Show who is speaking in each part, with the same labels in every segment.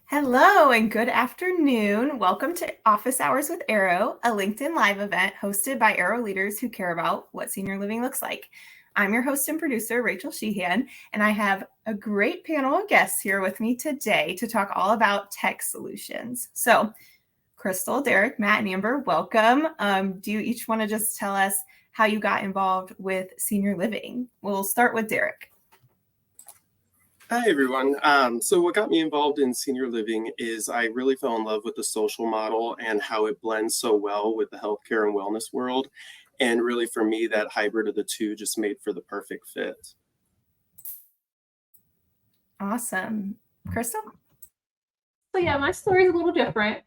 Speaker 1: Hello and good afternoon. Welcome to Office Hours with Arrow, a LinkedIn Live event hosted by Arrow leaders who care about what senior living looks like. I'm your host and producer, Rachel Sheehan, and I have a great panel of guests here with me today to talk all about tech solutions. So, Crystal, Derek, Matt, and Amber, welcome. Do you each want to just tell us how you got involved with senior living? We'll start with Derek.
Speaker 2: Hi, everyone. So what got me involved in senior living is I really fell in love with the social model and how it blends so well with the healthcare and wellness world. And really, for me, that hybrid of the two just made for the perfect fit.
Speaker 1: Awesome. Crystal?
Speaker 3: So yeah, my story is a little different.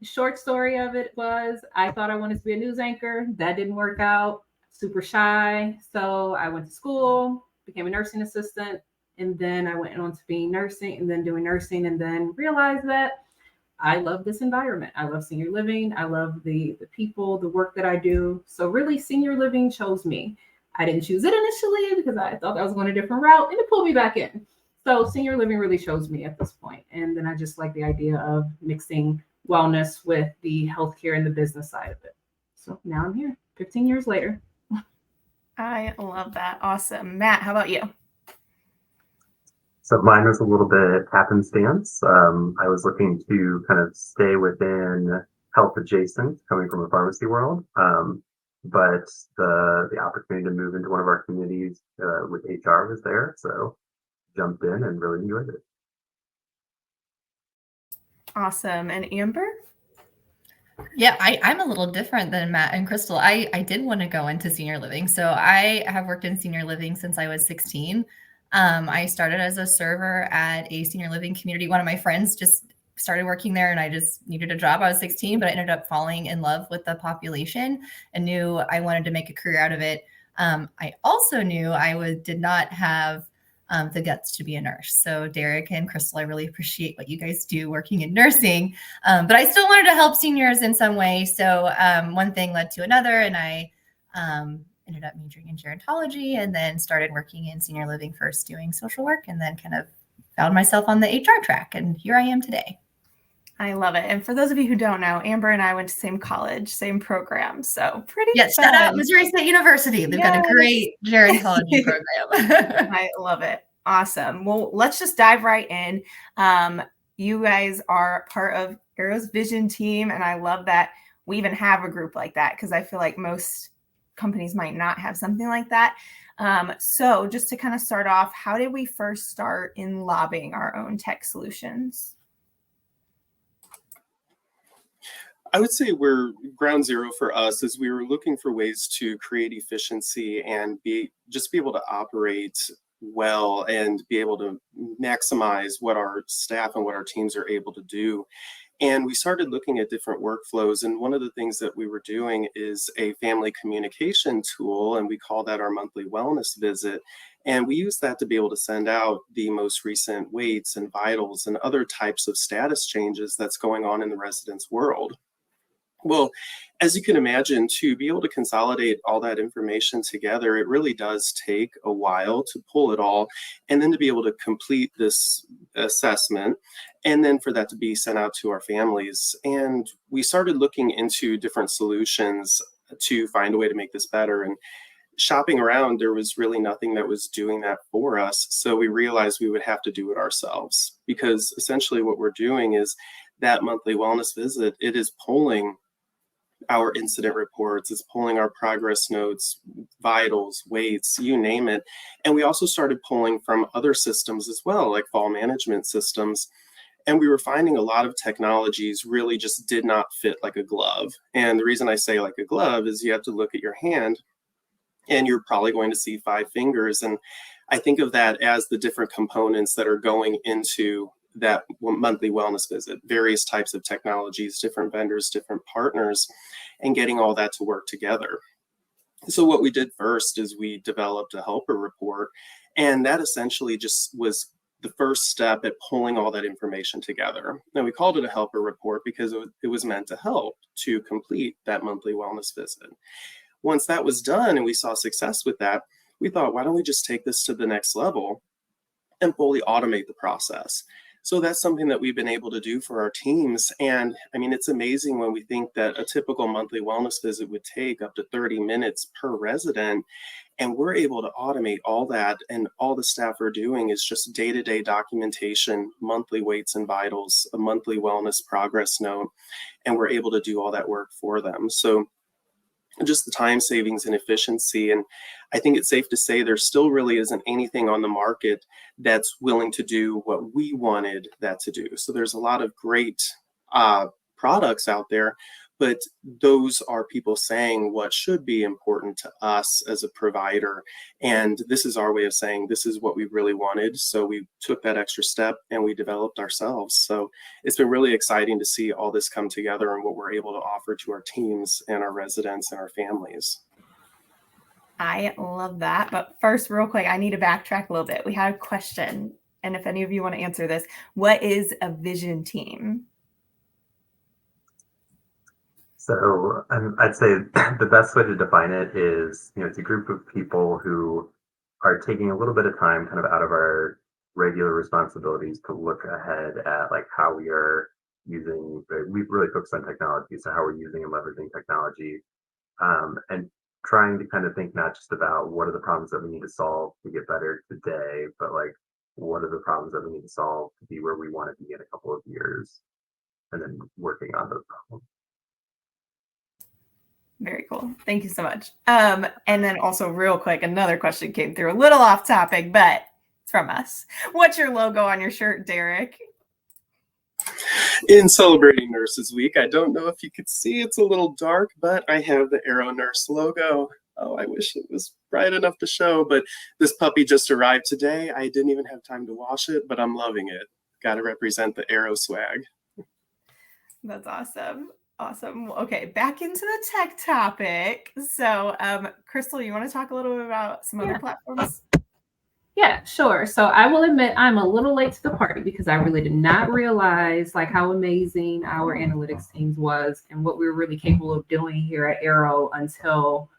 Speaker 3: Short story of it was I thought I wanted to be a news anchor. That didn't work out. Super shy. So I went to school, became a nursing assistant, and then I went on to being nursing and then doing nursing and then realized that I love this environment. I love senior living. I love the people, the work that I do. So really senior living chose me. I didn't choose it initially because I thought I was going a different route and it pulled me back in. So senior living really chose me at this point. And then I just like the idea of mixing wellness with the healthcare and the business side of it. So now I'm here 15 years later.
Speaker 1: I love that. Awesome. Matt, how about you?
Speaker 4: So mine was a little bit happenstance. I was looking to kind of stay within health adjacent, coming from a pharmacy world. But the opportunity to move into one of our communities with HR was there. So jumped in and really enjoyed it.
Speaker 1: Awesome. And Amber?
Speaker 5: Yeah, I'm a little different than Matt and Crystal. I did want to go into senior living. So I have worked in senior living since I was 16. I started as a server at a senior living community. One of my friends just started working there and I just needed a job. I was 16, but I ended up falling in love with the population and knew I wanted to make a career out of it. I also knew did not have the guts to be a nurse. So Derek and Crystal, I really appreciate what you guys do working in nursing, but I still wanted to help seniors in some way. So one thing led to another, and I ended up majoring in gerontology and then started working in senior living first doing social work and then kind of found myself on the HR track. And here I am today.
Speaker 1: I love it. And for those of you who don't know, Amber and I went to the same college, same program. So pretty
Speaker 5: Yes,
Speaker 1: fun.
Speaker 5: shout out Missouri State University. They've got a great gerontology program.
Speaker 1: I love it. Awesome. Well, let's just dive right in. You guys are part of Arrow's vision team. And I love that we even have a group like that because I feel like most companies might not have something like that. So just to kind of start off, how did we first start in lobbying our own tech solutions?
Speaker 2: I would say we're ground zero for us is we were looking for ways to create efficiency and be able to operate well and be able to maximize what our staff and what our teams are able to do. And we started looking at different workflows. And one of the things that we were doing is a family communication tool, and we call that our monthly wellness visit. And we use that to be able to send out the most recent weights and vitals and other types of status changes that's going on in the residents' world. Well, as you can imagine, to be able to consolidate all that information together, it really does take a while to pull it all and then to be able to complete this assessment and then for that to be sent out to our families. And we started looking into different solutions to find a way to make this better. And shopping around, there was really nothing that was doing that for us. So we realized we would have to do it ourselves because essentially what we're doing is that monthly wellness visit, it is pulling our incident reports, it's pulling our progress notes, vitals, weights, you name it. And we also started pulling from other systems as well, like fall management systems. And we were finding a lot of technologies really just did not fit like a glove. And the reason I say like a glove is you have to look at your hand and you're probably going to see 5 fingers. And I think of that as the different components that are going into that monthly wellness visit, various types of technologies, different vendors, different partners, and getting all that to work together. So what we did first is we developed a helper report, and that essentially just was the first step at pulling all that information together. Now we called it a helper report because it was meant to help to complete that monthly wellness visit. Once that was done and we saw success with that, we thought, why don't we just take this to the next level and fully automate the process? So that's something that we've been able to do for our teams. And I mean, it's amazing when we think that a typical monthly wellness visit would take up to 30 minutes per resident. And we're able to automate all that. And all the staff are doing is just day-to-day documentation, monthly weights and vitals, a monthly wellness progress note. And we're able to do all that work for them. So just the time savings and efficiency. And I think it's safe to say there still really isn't anything on the market that's willing to do what we wanted that to do. So there's a lot of great products out there, but those are people saying what should be important to us as a provider. And this is our way of saying this is what we really wanted. So we took that extra step and we developed ourselves. So it's been really exciting to see all this come together and what we're able to offer to our teams and our residents and our families.
Speaker 1: I love that. But first, real quick, I need to backtrack a little bit. We had a question. And if any of you want to answer this, what is a vision team?
Speaker 4: So I'd say the best way to define it is, it's a group of people who are taking a little bit of time kind of out of our regular responsibilities to look ahead at like how we are using, we've really focused on technology, so how we're using and leveraging technology, and trying to kind of think not just about what are the problems that we need to solve to get better today, but like what are the problems that we need to solve to be where we want to be in a couple of years, and then working on those problems.
Speaker 1: Very cool. Thank you so much. And then also real quick, another question came through, a little off topic, but it's from us. What's your logo on your shirt, Derek?
Speaker 2: In celebrating Nurses Week, I don't know if you could see, it's a little dark, but I have the Arrow Nurse logo. Oh, I wish it was bright enough to show, but this puppy just arrived today. I didn't even have time to wash it, but I'm loving it. Got to represent the Arrow swag.
Speaker 1: That's awesome. Awesome. Okay, back into the tech topic. So, Crystal, you want to talk a little bit about some other platforms?
Speaker 3: Yeah, sure. So I will admit I'm a little late to the party because I really did not realize like how amazing our analytics teams was and what we were really capable of doing here at Arrow until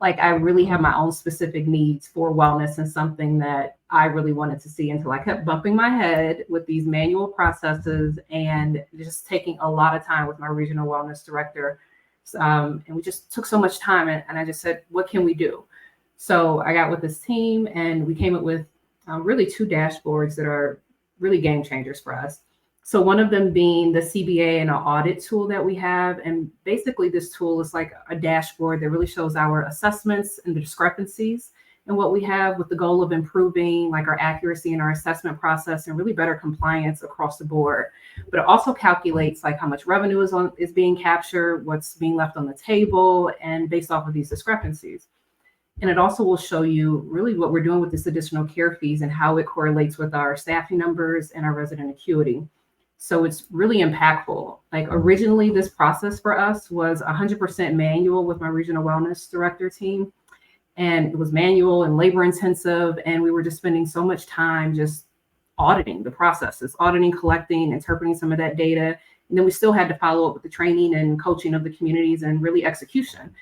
Speaker 3: like I really had my own specific needs for wellness and something that I really wanted to see until I kept bumping my head with these manual processes and just taking a lot of time with my regional wellness director. And we just took so much time and I just said, what can we do? So I got with this team and we came up with really two dashboards that are really game changers for us. So one of them being the CBA and an audit tool that we have. And basically this tool is like a dashboard that really shows our assessments and the discrepancies and what we have with the goal of improving like our accuracy in our assessment process and really better compliance across the board. But it also calculates like how much revenue is being captured, what's being left on the table, and based off of these discrepancies. And it also will show you really what we're doing with this additional care fees and how it correlates with our staffing numbers and our resident acuity. So it's really impactful. Like originally, this process for us was 100% manual with my regional wellness director team. And it was manual and labor intensive. And we were just spending so much time just auditing the processes, auditing, collecting, interpreting some of that data. And then we still had to follow up with the training and coaching of the communities and really execution.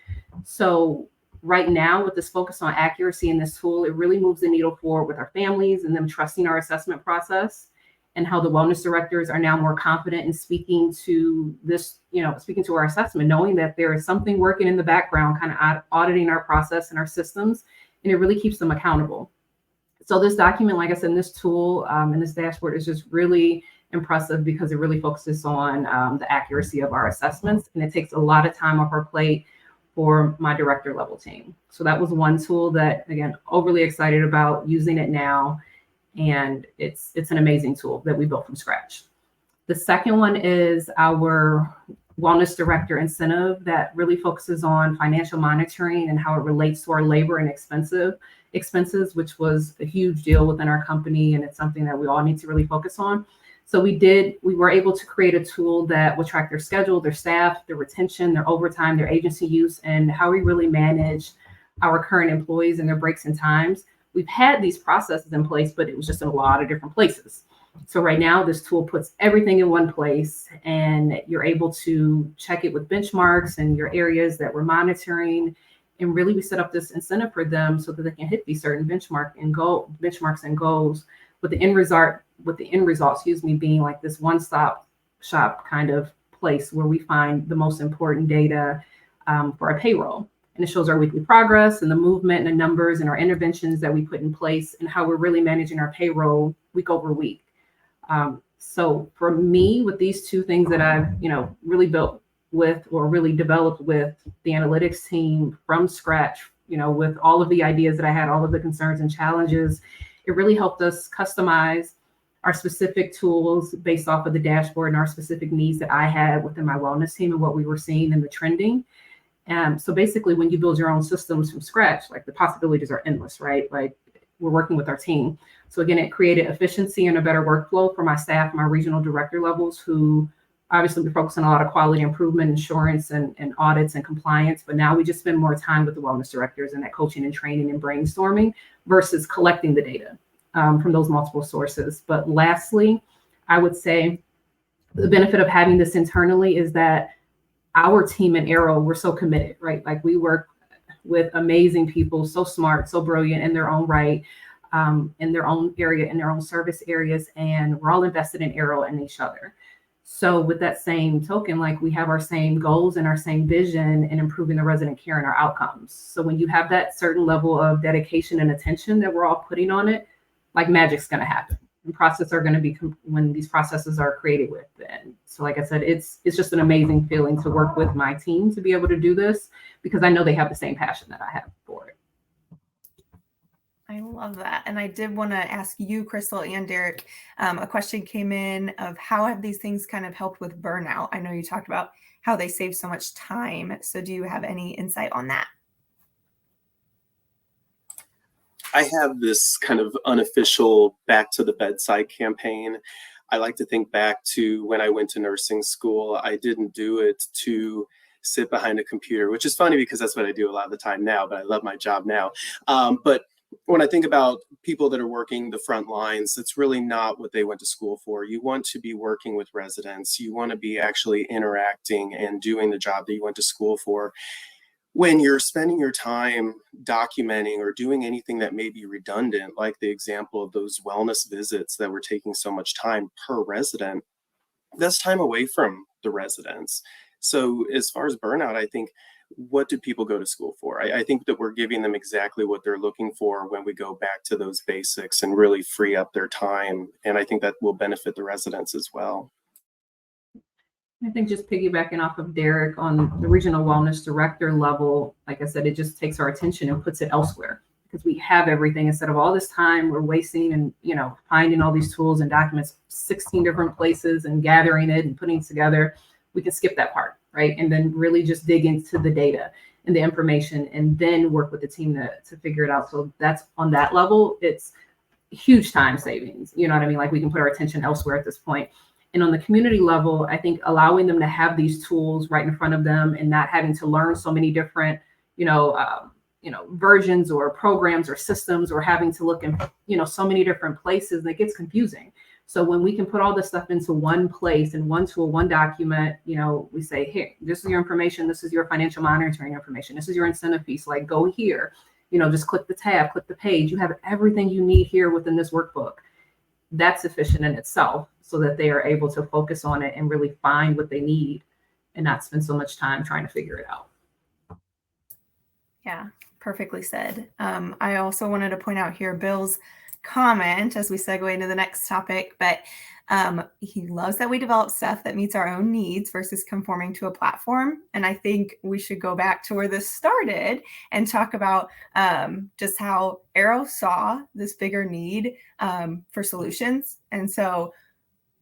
Speaker 3: So right now, with this focus on accuracy in this tool, it really moves the needle forward with our families and them trusting our assessment process and how the wellness directors are now more confident in speaking to this, speaking to our assessment, knowing that there is something working in the background, kind of auditing our process and our systems, and it really keeps them accountable. So this document, like I said, in this tool and this dashboard is just really impressive because it really focuses on the accuracy of our assessments, and it takes a lot of time off our plate for my director level team. So that was one tool that, again, overly excited about using it now. And it's an amazing tool that we built from scratch. The second one is our wellness director incentive that really focuses on financial monitoring and how it relates to our labor and expenses, which was a huge deal within our company. And it's something that we all need to really focus on. So we were able to create a tool that will track their schedule, their staff, their retention, their overtime, their agency use, and how we really manage our current employees and their breaks and times. We've had these processes in place, but it was just in a lot of different places. So right now, this tool puts everything in one place and you're able to check it with benchmarks and your areas that we're monitoring. And really, we set up this incentive for them so that they can hit these certain benchmarks and goals with the end result with the end result, being like this one-stop shop kind of place where we find the most important data for our payroll. And it shows our weekly progress and the movement and the numbers and our interventions that we put in place and how we're really managing our payroll week over week. So for me, with these two things that I've, really built with or really developed with the analytics team from scratch, with all of the ideas that I had, all of the concerns and challenges, it really helped us customize our specific tools based off of the dashboard and our specific needs that I had within my wellness team and what we were seeing in the trending. So basically, when you build your own systems from scratch, like the possibilities are endless, right? Like we're working with our team. So again, it created efficiency and a better workflow for my staff, my regional director levels, who obviously we focus on a lot of quality improvement, insurance and audits and compliance. But now we just spend more time with the wellness directors and that coaching and training and brainstorming versus collecting the data from those multiple sources. But lastly, I would say the benefit of having this internally is that our team at Arrow, we're so committed, right? Like we work with amazing people, so smart, so brilliant in their own right, in their own area, in their own service areas, and we're all invested in Arrow and each other. So with that same token, like we have our same goals and our same vision in improving the resident care and our outcomes. So when you have that certain level of dedication and attention that we're all putting on it, like magic's going to happen. And processes are going to be when these processes are created with. And so, like I said, it's just an amazing feeling to work with my team to be able to do this because I know they have the same passion that I have for it.
Speaker 1: I love that. And I did want to ask you, Crystal and Derek, a question came in of how have these things kind of helped with burnout? I know you talked about how they save so much time. So do you have any insight on that?
Speaker 2: I have this kind of unofficial back to the bedside campaign. I like to think back to when I went to nursing school. I didn't do it to sit behind a computer, which is funny because that's what I do a lot of the time now, but I love my job now. But when I think about people that are working the front lines, it's really not what they went to school for. You want to be working with residents. You want to be actually interacting and doing the job that you went to school for. When you're spending your time documenting or doing anything that may be redundant, like the example of those wellness visits that were taking so much time per resident, that's time away from the residents. So as far as burnout, I think, what do people go to school for? I think that we're giving them exactly what they're looking for when we go back to those basics and really free up their time. And I think that will benefit the residents as well.
Speaker 3: I think just piggybacking off of Derek on the regional wellness director level, like I said, it just takes our attention and puts it elsewhere because we have everything instead of all this time we're wasting and, finding all these tools and documents, 16 different places and gathering it and putting it together. We can skip that part, right? And then really just dig into the data and the information and then work with the team to figure it out. So that's on that level, it's huge time savings. You know what I mean? Like we can put our attention elsewhere at this point. And on the community level, I think allowing them to have these tools right in front of them and not having to learn so many different, versions or programs or systems or having to look in, so many different places, and it gets confusing. So when we can put all this stuff into one place and one tool, one document, we say, here, this is your information. This is your financial monitoring information. This is your incentive piece. Like go here, just click the tab, click the page. You have everything you need here within this workbook. That's efficient in itself so that they are able to focus on it and really find what they need and not spend so much time trying to figure it out.
Speaker 1: Yeah, perfectly said. I also wanted to point out here Bill's comment as we segue into the next topic, but he loves that we develop stuff that meets our own needs versus conforming to a platform. And I think we should go back to where this started and talk about just how Arrow saw this bigger need for solutions. And so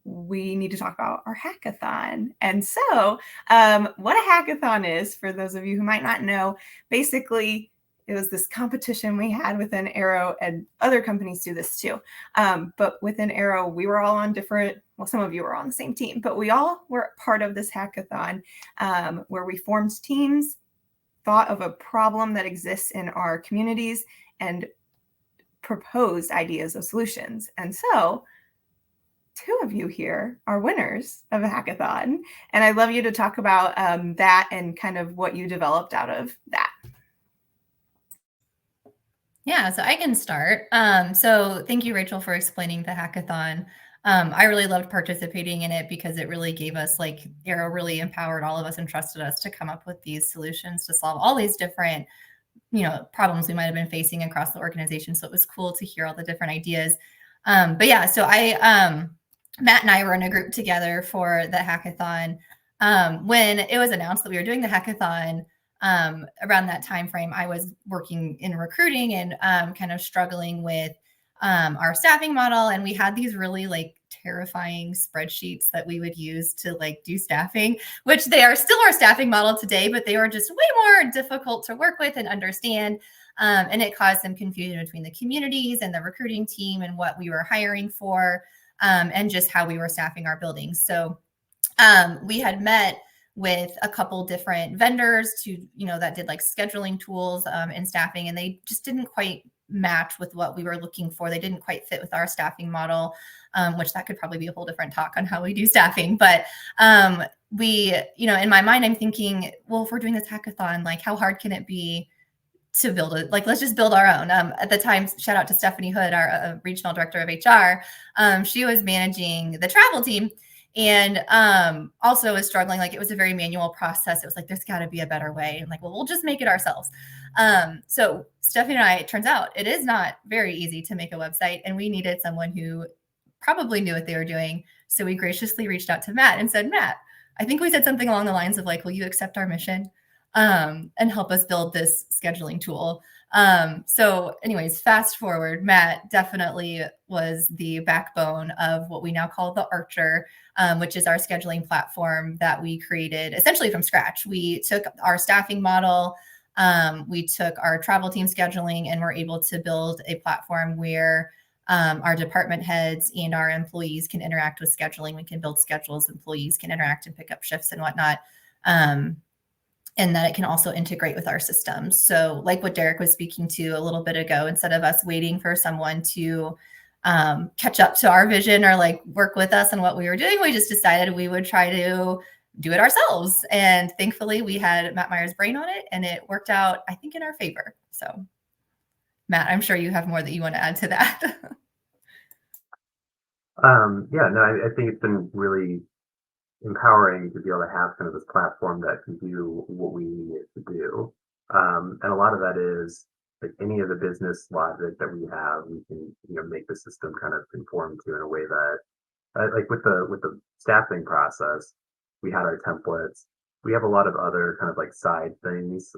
Speaker 1: we need to talk about our hackathon. And so what a hackathon is, for those of you who might not know, basically it was this competition we had within Arrow, and other companies do this too. But within Arrow, we were all on some of you were on the same team, but we all were part of this hackathon where we formed teams, thought of a problem that exists in our communities, and proposed ideas of solutions. And so 2 of you here are winners of a hackathon. And I'd love you to talk about that and kind of what you developed out of that.
Speaker 5: Yeah, so I can start. So thank you, Rachel, for explaining the hackathon. I really loved participating in it because it really gave us, like, Arrow really empowered all of us and trusted us to come up with these solutions to solve all these different, problems we might have been facing across the organization. So it was cool to hear all the different ideas. But yeah, so Matt and I were in a group together for the hackathon. When it was announced that we were doing the hackathon, around that time frame, I was working in recruiting and kind of struggling with our staffing model, and we had these really like terrifying spreadsheets that we would use to like do staffing, which they are still our staffing model today, but they were just way more difficult to work with and understand. And it caused some confusion between the communities and the recruiting team and what we were hiring for, and just how we were staffing our buildings. So we had met with a couple different vendors to, that did like scheduling tools and staffing, and they just didn't quite match with what we were looking for. They didn't quite fit with our staffing model, which that could probably be a whole different talk on how we do staffing. But we, in my mind, I'm thinking, well, if we're doing this hackathon, like how hard can it be to build it? Like, let's just build our own. At the time, shout out to Stephanie Hood, our regional director of HR. She was managing the travel team, and also was struggling. Like, it was a very manual process. It was like, there's got to be a better way. And like, well, we'll just make it ourselves. So Stephanie and I, it turns out it is not very easy to make a website, and we needed someone who probably knew what they were doing. So we graciously reached out to Matt and said, Matt, I think we said something along the lines of like, will you accept our mission and help us build this scheduling tool? So anyways, fast forward, Matt definitely was the backbone of what we now call the Archer, which is our scheduling platform that we created essentially from scratch. We took our staffing model, we took our travel team scheduling, and we're able to build a platform where our department heads and our employees can interact with scheduling. We can build schedules, employees can interact and pick up shifts and whatnot. And that it can also integrate with our systems. So like what Derek was speaking to a little bit ago, instead of us waiting for someone to catch up to our vision or like work with us on what we were doing, we just decided we would try to do it ourselves. And thankfully we had Matt Meyer's brain on it, and it worked out, I think, in our favor. So Matt, I'm sure you have more that you want to add to that.
Speaker 4: Yeah, no, I think it's been really empowering to be able to have kind of this platform that can do what we need it to do. And a lot of that is like any of the business logic that we have, we can, make the system kind of conform to in a way that, like with the staffing process, we had our templates. We have a lot of other kind of like side things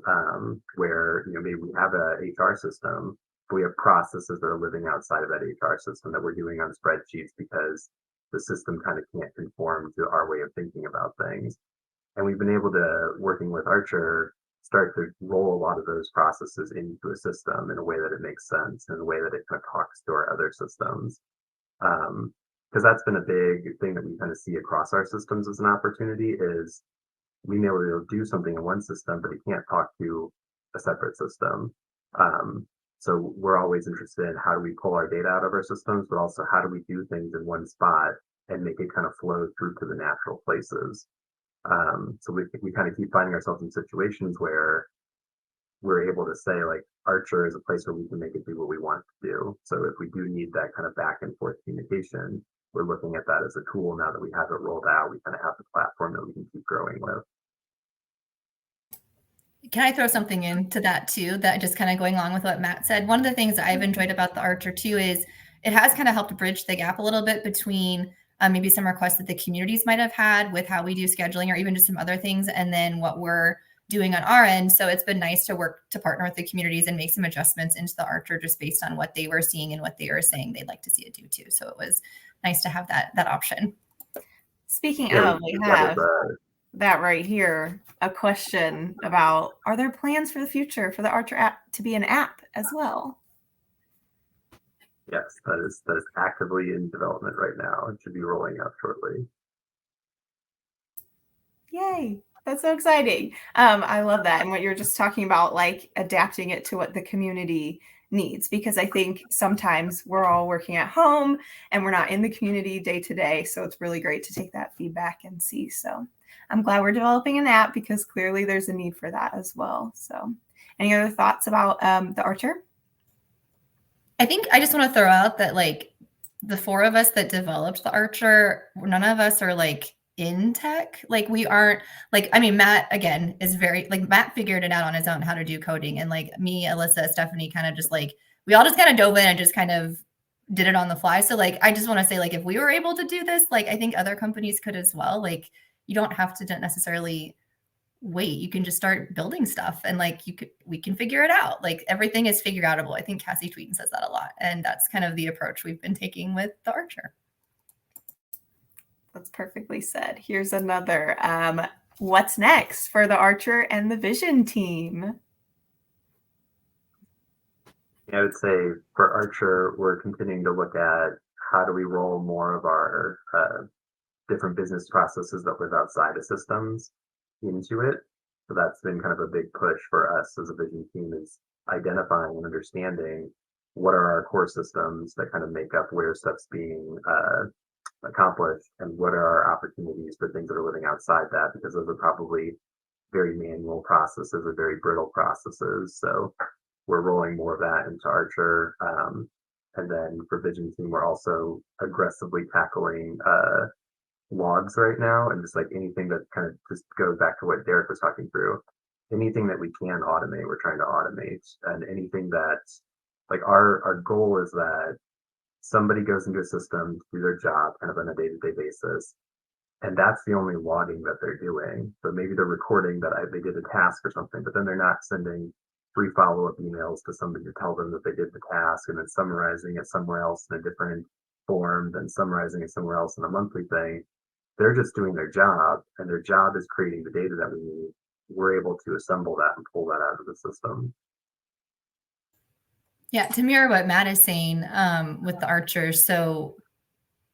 Speaker 4: where, maybe we have a HR system, but we have processes that are living outside of that HR system that we're doing on spreadsheets because the system kind of can't conform to our way of thinking about things. And we've been able to, working with Archer, start to roll a lot of those processes into a system in a way that it makes sense, in a way that it kind of talks to our other systems. Because that's been a big thing that we kind of see across our systems as an opportunity is we may be able to do something in one system, but it can't talk to a separate system. So we're always interested in how do we pull our data out of our systems, but also how do we do things in one spot and make it kind of flow through to the natural places. So we kind of keep finding ourselves in situations where we're able to say like Archer is a place where we can make it do what we want to do. So if we do need that kind of back and forth communication, we're looking at that as a tool. Now that we have it rolled out, we kind of have the platform that we can keep growing with.
Speaker 5: Can I throw something into that too, that just kind of going along with what Matt said? One of the things I've enjoyed about the Archer too is it has kind of helped bridge the gap a little bit between maybe some requests that the communities might have had with how we do scheduling or even just some other things, and then what we're doing on our end. So it's been nice to work to partner with the communities and make some adjustments into the Archer just based on what they were seeing and what they were saying they'd like to see it do too. So it was nice to have that option.
Speaker 1: Speaking of, we have that right here, a question about, are there plans for the future for the Archer app to be an app as well?
Speaker 4: Yes, that is actively in development right now. It should be rolling out shortly.
Speaker 1: Yay. That's so exciting. I love that. And what you're just talking about, like adapting it to what the community needs, because I think sometimes we're all working at home and we're not in the community day to day. So it's really great to take that feedback and see. So I'm glad we're developing an app because clearly there's a need for that as well. So any other thoughts about the Archer?
Speaker 5: I think I just want to throw out that like the four of us that developed the Archer, none of us are like in tech. Like we aren't like, I mean, Matt again is very like Matt figured it out on his own how to do coding. And like me, Alyssa, Stephanie kind of just like, we all just kind of dove in and just kind of did it on the fly. So like, I just want to say like, if we were able to do this, like I think other companies could as well. Like you don't have to necessarily wait, you can just start building stuff and like we can figure it out. Like everything is figure outable. I think Cassie Tweeten says that a lot. And that's kind of the approach we've been taking with the Archer.
Speaker 1: That's perfectly said. Here's another. What's next for the Archer and the Vision team?
Speaker 4: I would say for Archer, we're continuing to look at how do we roll more of our different business processes that live outside of systems into it. So that's been kind of a big push for us as a Vision team, is identifying and understanding what are our core systems that kind of make up where stuff's being accomplished, and what are our opportunities for things that are living outside that, because those are probably very manual processes or very brittle processes. So we're rolling more of that into Archer. And then for Vision team, we're also aggressively tackling logs right now, and just like anything that kind of just goes back to what Derek was talking through, anything that we can automate, we're trying to automate. And anything that like our goal is that somebody goes into a system to do their job kind of on a day-to-day basis, and that's the only logging that they're doing. So maybe they're recording that they did a task or something, but then they're not sending 3 follow-up emails to somebody to tell them that they did the task, and then summarizing it somewhere else in a different form, then summarizing it somewhere else in a monthly thing. They're just doing their job, and their job is creating the data that we need. We're able to assemble that and pull that out of the system.
Speaker 5: Yeah, to mirror what Matt is saying with the Archer, so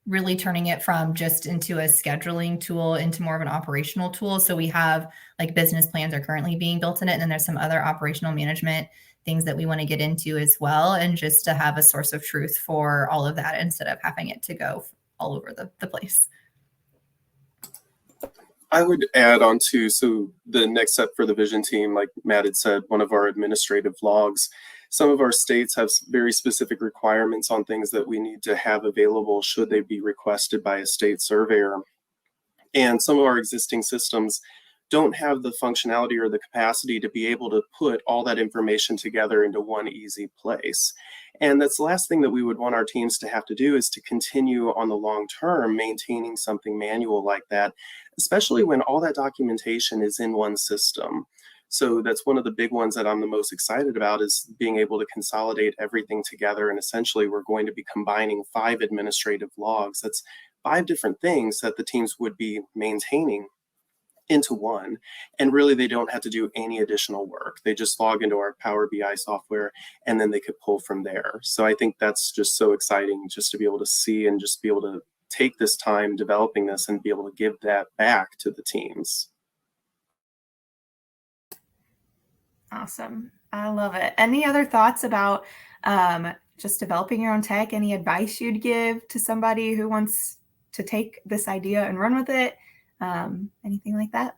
Speaker 5: really turning it from just into a scheduling tool into more of an operational tool. So we have like business plans are currently being built in it, and then there's some other operational management things that we want to get into as well, and just to have a source of truth for all of that instead of having it to go all over the place.
Speaker 2: I would add on to, so the next step for the Vision team, like Matt had said, one of our administrative logs. Some of our states have very specific requirements on things that we need to have available should they be requested by a state surveyor. And some of our existing systems don't have the functionality or the capacity to be able to put all that information together into one easy place. And that's the last thing that we would want our teams to have to do, is to continue on the long term maintaining something manual like that, especially when all that documentation is in one system. So that's one of the big ones that I'm the most excited about, is being able to consolidate everything together. And essentially we're going to be combining 5 administrative logs. That's 5 different things that the teams would be maintaining into one, and really they don't have to do any additional work. They just log into our Power BI software, and then they could pull from there. So I think that's just so exciting, just to be able to see and just be able to take this time developing this and be able to give that back to the teams.
Speaker 1: Awesome. I love it. Any other thoughts about just developing your own tech? Any advice you'd give to somebody who wants to take this idea and run with it? Anything like that?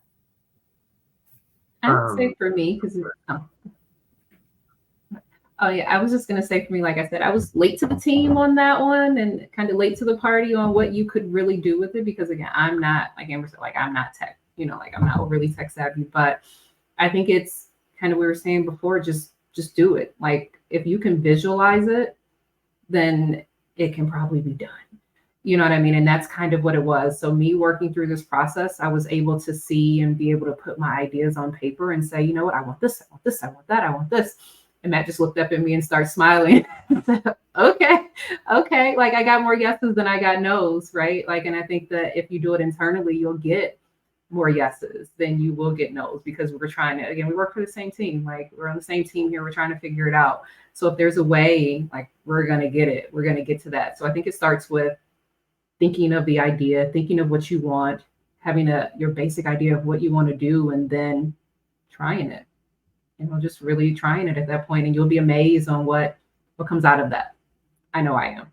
Speaker 3: I would say for me, because I was just gonna say for me, like I said, I was late to the team on that one, and kind of late to the party on what you could really do with it. Because again, I'm not, like Amber said, like I'm not tech, like I'm not overly tech savvy. But I think it's kind of, we were saying before, just do it. Like if you can visualize it, then it can probably be done. You know what I mean? And that's kind of what it was. So me working through this process, I was able to see and be able to put my ideas on paper and say, you know what, I want this, I want this, I want that, I want this. And Matt just looked up at me and started smiling. Okay. Like I got more yeses than I got nos, right? Like, and I think that if you do it internally, you'll get more yeses than you will get nos, because we're trying to, again, we work for the same team. Like we're on the same team here. We're trying to figure it out. So if there's a way, like we're going to get it, we're going to get to that. So I think it starts with thinking of the idea, thinking of what you want, having your basic idea of what you want to do, and then trying it. Just really trying it at that point, and you'll be amazed on what comes out of that. I know I am.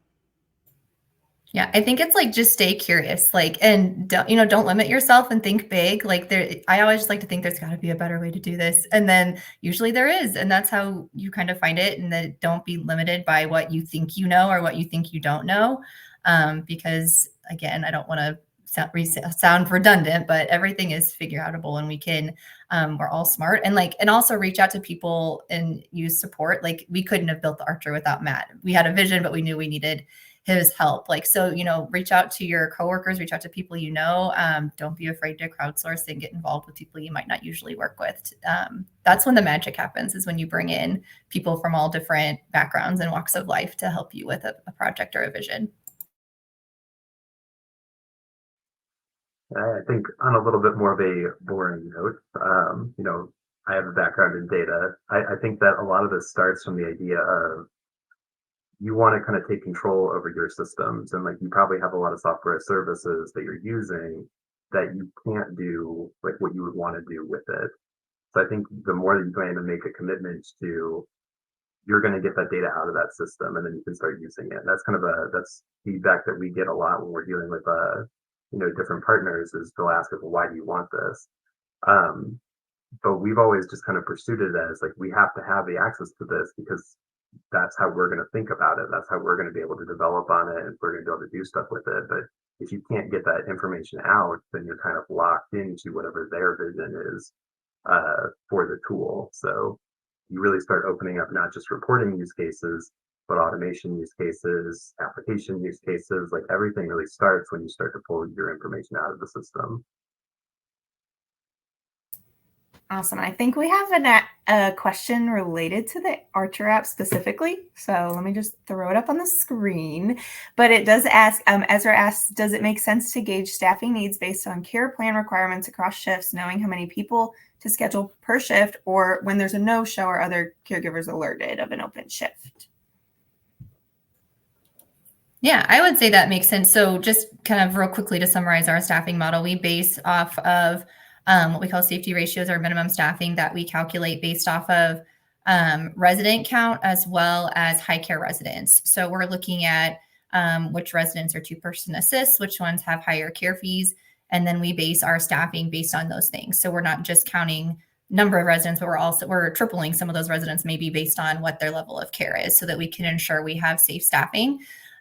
Speaker 5: Yeah, I think it's like just stay curious, like, and don't limit yourself and think big. Like I always just like to think there's got to be a better way to do this, and then usually there is, and that's how you kind of find it. And then don't be limited by what you think you know or what you think you don't know, because again, I don't want to sound redundant, but everything is figure outable, and we can. We're all smart, and also reach out to people and use support. Like we couldn't have built the Archer without Matt. We had a vision, but we knew we needed his help. Like, so, reach out to your coworkers, reach out to people, don't be afraid to crowdsource and get involved with people you might not usually work with. That's when the magic happens, is when you bring in people from all different backgrounds and walks of life to help you with a project or a vision.
Speaker 4: I think on a little bit more of a boring note, I have a background in data. I think that a lot of this starts from the idea of you want to kind of take control over your systems, and like you probably have a lot of software services that you're using that you can't do like what you would want to do with it. So I think the more that you plan to make a commitment to, you're going to get that data out of that system, and then you can start using it. That's kind of that's feedback that we get a lot when we're dealing with different partners, is they'll ask us, well, why do you want this? But we've always just kind of pursued it as like, we have to have the access to this because that's how we're going to think about it. That's how we're going to be able to develop on it, and we're going to be able to do stuff with it. But if you can't get that information out, then you're kind of locked into whatever their vision is for the tool. So you really start opening up not just reporting use cases, but automation use cases, application use cases. Like everything really starts when you start to pull your information out of the system.
Speaker 1: Awesome. I think we have a question related to the Archer app specifically. So let me just throw it up on the screen. But it does ask, Ezra asks, does it make sense to gauge staffing needs based on care plan requirements across shifts, knowing how many people to schedule per shift, or when there's a no-show or other caregivers alerted of an open shift?
Speaker 5: Yeah, I would say that makes sense. So just kind of real quickly to summarize our staffing model, we base off of what we call safety ratios, or minimum staffing, that we calculate based off of resident count as well as high care residents. So we're looking at which residents are 2-person assists, which ones have higher care fees, and then we base our staffing based on those things. So we're not just counting number of residents, but we're tripling some of those residents, maybe based on what their level of care is, so that we can ensure we have safe staffing.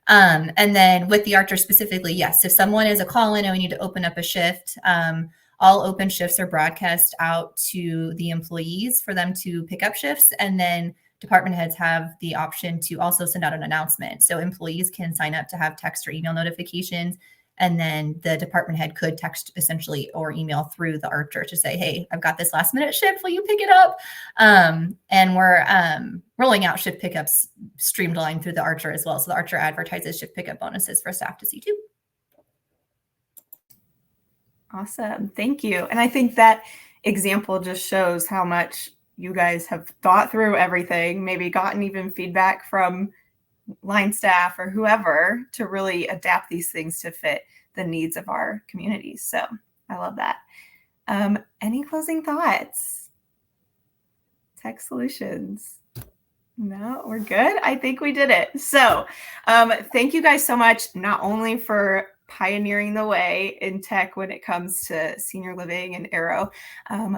Speaker 5: And then with the Archer specifically, yes, if someone is a call-in and we need to open up a shift, all open shifts are broadcast out to the employees for them to pick up shifts. And then department heads have the option to also send out an announcement. So employees can sign up to have text or email notifications. And then the department head could text essentially or email through the Archer to say, hey, I've got this last minute shift. Will you pick it up? And we're rolling out shift pickups streamlined through the Archer as well. So the Archer advertises shift pickup bonuses for staff to see too.
Speaker 1: Awesome. Thank you. And I think that example just shows how much you guys have thought through everything, maybe gotten even feedback from line staff or whoever to really adapt these things to fit the needs of our communities. So I love that. Any closing thoughts? Tech solutions? No, we're good. I think we did it. So thank you guys so much, not only for pioneering the way in tech when it comes to senior living and Arrow,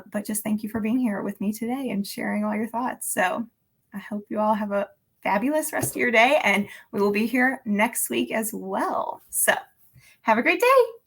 Speaker 1: but just thank you for being here with me today and sharing all your thoughts. So I hope you all have a fabulous rest of your day, and we will be here next week as well. So have a great day.